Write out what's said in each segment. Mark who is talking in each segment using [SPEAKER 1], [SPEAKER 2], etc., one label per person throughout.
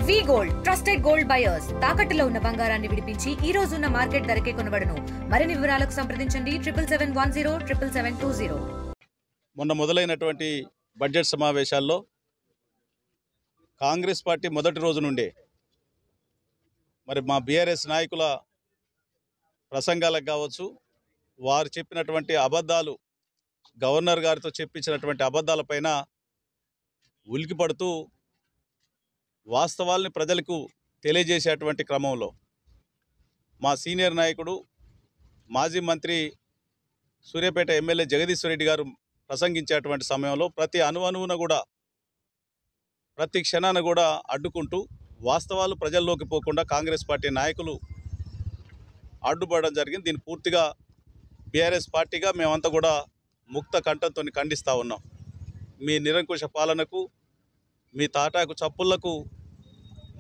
[SPEAKER 1] వి gold trusted gold buyers తాకట్టులో ఉన్న బంగారాన్ని విడిపించి ఈ రోజు ఉన్న మార్కెట్ ధరకే కొనబడును. మరిన్ని వివరాలకు సంప్రదించండి 77107720.
[SPEAKER 2] మొన్న మొదలైనటువంటి బడ్జెట్ సమావేశాల్లో కాంగ్రెస్ పార్టీ మొదటి రోజు నుండే మరి మా బీఆర్ఎస్ నాయకుల ప్రసంగాలకు కావచ్చు, వారు చెప్పినటువంటి అబద్ధాలు, గవర్నర్ గారితో చెప్పించినటువంటి అబద్ధాలపైన ఉలికిపడుతూ వాస్తవాల్ని ప్రజలకు తెలియజేసేటువంటి క్రమంలో మా సీనియర్ నాయకుడు మాజీ మంత్రి సూర్యాపేట ఎమ్మెల్యే జగదీశ్వర్ రెడ్డి గారు ప్రసంగించేటువంటి సమయంలో ప్రతి అణువున కూడా, ప్రతి క్షణాన కూడా అడ్డుకుంటూ వాస్తవాలు ప్రజల్లోకి పోకుండా కాంగ్రెస్ పార్టీ నాయకులు అడ్డుపడడం జరిగింది. దీన్ని పూర్తిగా బీఆర్ఎస్ పార్టీగా మేమంతా కూడా ముక్త కంఠంతో ఖండిస్తూ ఉన్నాం. మీ నిరంకుశ పాలనకు, మీ తాటాకు చప్పుళ్లకు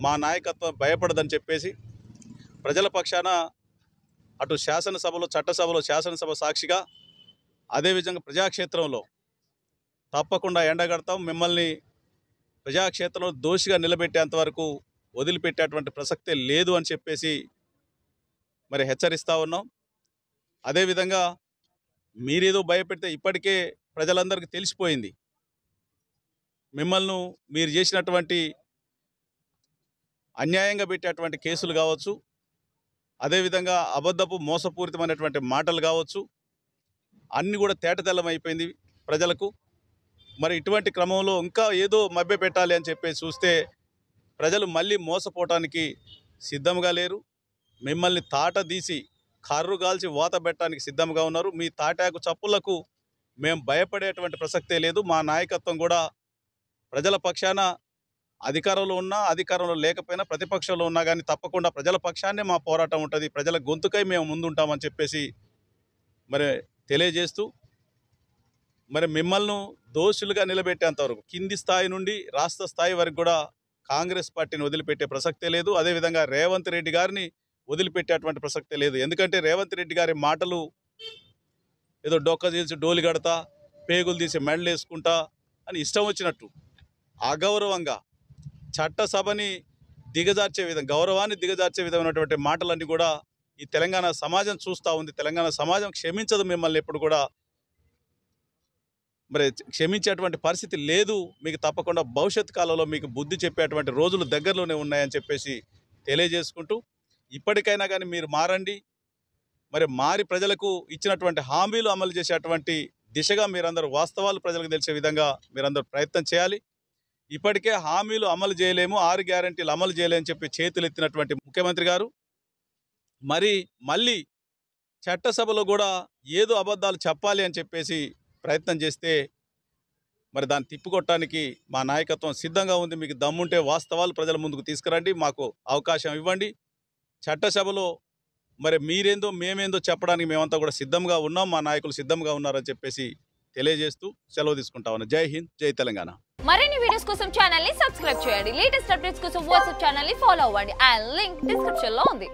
[SPEAKER 2] మా నాయకత్వం భయపడదని చెప్పేసి ప్రజల పక్షాన అటు శాసనసభలో, చట్టసభలో, శాసనసభ సాక్షిగా, అదేవిధంగా ప్రజాక్షేత్రంలో తప్పకుండా ఎండగడతాం. మిమ్మల్ని ప్రజాక్షేత్రంలో దోషిగా నిలబెట్టేంత వరకు వదిలిపెట్టేటువంటి ప్రసక్తే లేదు అని చెప్పేసి మరి హెచ్చరిస్తూ ఉన్నాం. అదేవిధంగా మీరేదో భయపెడితే ఇప్పటికే ప్రజలందరికీ తెలిసిపోయింది. మిమ్మల్ని మీరు చేసినటువంటి అన్యాయంగా పెట్టేటువంటి కేసులు కావచ్చు, అదేవిధంగా అబద్ధపు మోసపూరితమైనటువంటి మాటలు కావచ్చు, అన్నీ కూడా తేటతెల్లమైపోయింది ప్రజలకు. మరి ఇటువంటి క్రమంలో ఇంకా ఏదో మభ్య పెట్టాలి అని చెప్పేసి చూస్తే ప్రజలు మళ్ళీ మోసపోవటానికి సిద్ధంగా లేరు. మిమ్మల్ని తాట తీసి కర్రు కాల్చి వాత పెట్టడానికి సిద్ధంగా ఉన్నారు. మీ తాటాకు చప్పులకు మేము భయపడేటువంటి ప్రసక్తే లేదు. మా నాయకత్వం కూడా ప్రజల పక్షాన అధికారంలో ఉన్నా, అధికారంలో లేకపోయినా, ప్రతిపక్షంలో ఉన్నా కానీ తప్పకుండా ప్రజల పక్షాన్నే మా పోరాటం ఉంటుంది. ప్రజల గొంతుకై మేము ముందుంటామని చెప్పేసి మరి తెలియజేస్తూ, మరి మిమ్మల్ని దోషులుగా నిలబెట్టేంతవరకు కింది స్థాయి నుండి రాష్ట్ర స్థాయి వరకు కూడా కాంగ్రెస్ పార్టీని వదిలిపెట్టే ప్రసక్తే లేదు. అదేవిధంగా రేవంత్ రెడ్డి గారిని వదిలిపెట్టేటువంటి ప్రసక్తే లేదు. ఎందుకంటే రేవంత్ రెడ్డి గారి మాటలు ఏదో డొక్క తీసి డోలి కడతా, పేగులు తీసి మెడలు వేసుకుంటా అని ఇష్టం వచ్చినట్టు అగౌరవంగా చట్టసభని దిగజార్చే విధంగా, గౌరవాన్ని దిగజార్చే విధమైనటువంటి మాటలన్నీ కూడా ఈ తెలంగాణ సమాజం చూస్తూ ఉంది. తెలంగాణ సమాజం క్షమించదు మిమ్మల్ని ఎప్పుడు కూడా. మరి క్షమించేటువంటి పరిస్థితి లేదు. మీకు తప్పకుండా భవిష్యత్ కాలంలో మీకు బుద్ధి చెప్పేటువంటి రోజులు దగ్గరలోనే ఉన్నాయని చెప్పేసి తెలియజేసుకుంటూ, ఇప్పటికైనా కానీ మీరు మారండి. మరి మారి ప్రజలకు ఇచ్చినటువంటి హామీలు అమలు చేసేటువంటి దిశగా మీరందరూ వాస్తవాలు ప్రజలకు తెలిసే విధంగా మీరందరూ ప్రయత్నం చేయాలి. ఇప్పటికే హామీలు అమలు చేయలేము, 6 గ్యారెంటీలు అమలు చేయలేమని చెప్పి చేతులు ఎత్తినటువంటి ముఖ్యమంత్రి గారు మరి మళ్ళీ చట్టసభలో కూడా ఏదో అబద్ధాలు చెప్పాలి అని చెప్పేసి ప్రయత్నం చేస్తే మరి దాన్ని తిప్పికొట్టడానికి మా నాయకత్వం సిద్ధంగా ఉంది. మీకు దమ్ముంటే వాస్తవాలు ప్రజల ముందుకు తీసుకురండి, మాకు అవకాశం ఇవ్వండి. చట్టసభలో మరి మీరేందో మేమేందో చెప్పడానికి మేమంతా కూడా సిద్ధంగా ఉన్నాం, మా నాయకులు సిద్ధంగా ఉన్నారని చెప్పేసి తెలియజేస్తూ సెలవు తీసుకుంటా ఉన్నాం. జై హింద్, జై తెలంగాణ.
[SPEAKER 3] మరిన్ని వీడియోస్ కోసం ఛానల్ ని సబ్స్క్రైబ్ చేయండి. లేటెస్ట్ అప్డేట్స్ కోసం వాట్సాప్ ఛానల్ ని ఫాలో అవ్వండి. ఆ లింక్ డిస్క్రిప్షన్ లో ఉంది.